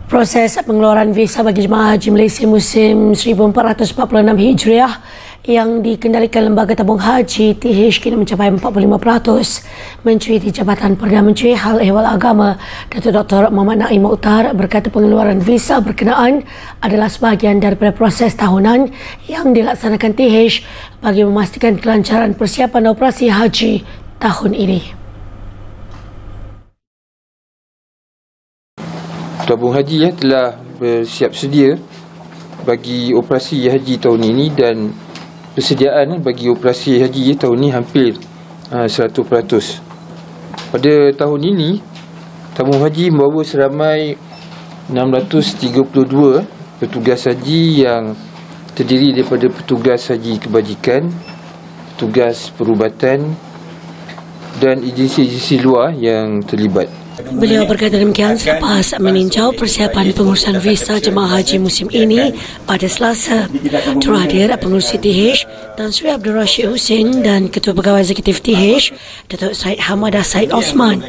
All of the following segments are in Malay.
Proses pengeluaran visa bagi jemaah haji Malaysia musim 1446 Hijriah yang dikendalikan Lembaga Tabung Haji TH kini mencapai 45%. Menteri di Jabatan Perdana Menteri Hal Ehwal Agama Datuk Dr. Muhammad Naim Mokhtar berkata pengeluaran visa berkenaan adalah sebahagian daripada proses tahunan yang dilaksanakan TH bagi memastikan kelancaran persiapan operasi haji tahun ini. Tabung haji telah bersiap sedia bagi operasi haji tahun ini, dan persediaan bagi operasi haji tahun ini hampir 100%. Pada tahun ini, tabung haji membawa seramai 632 petugas haji yang terdiri daripada petugas haji kebajikan, petugas perubatan dan agensi-agensi luar yang terlibat. Beliau berkata demikian selepas meninjau persiapan pengurusan visa jemaah haji musim ini pada Selasa. Terhadir pengurusi TH Tan Sri Abdul Rashid Hussein dan Ketua Pegawai Eksekutif TH Datuk Syed Hamadah Said Osman.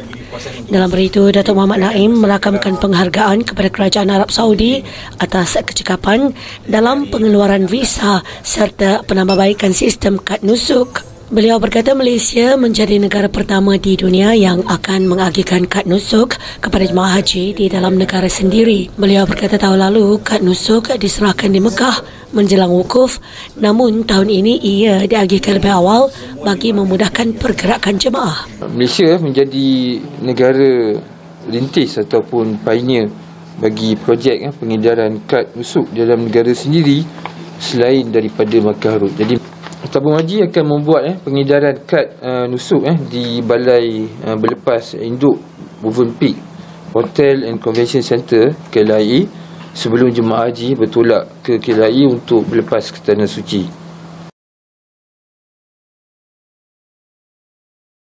Dalam berita, Datuk Muhammad Naim merakamkan penghargaan kepada Kerajaan Arab Saudi atas kecekapan dalam pengeluaran visa serta penambahbaikan sistem kad nusuk. Beliau berkata Malaysia menjadi negara pertama di dunia yang akan mengagihkan kad nusuk kepada jemaah haji di dalam negara sendiri. Beliau berkata tahun lalu kad nusuk diserahkan di Mekah menjelang wukuf, namun tahun ini ia diagihkan lebih awal bagi memudahkan pergerakan jemaah. Malaysia menjadi negara rintis ataupun pioneer bagi projek pengedaran kad nusuk dalam negara sendiri selain daripada Makkah Road. Jadi tabung haji akan membuat pengedaran kad nusuk di Balai Berlepas Induk Movenpick Hotel and Convention Centre KLIA sebelum jemaah haji bertolak ke KLIA untuk berlepas ke Tanah Suci.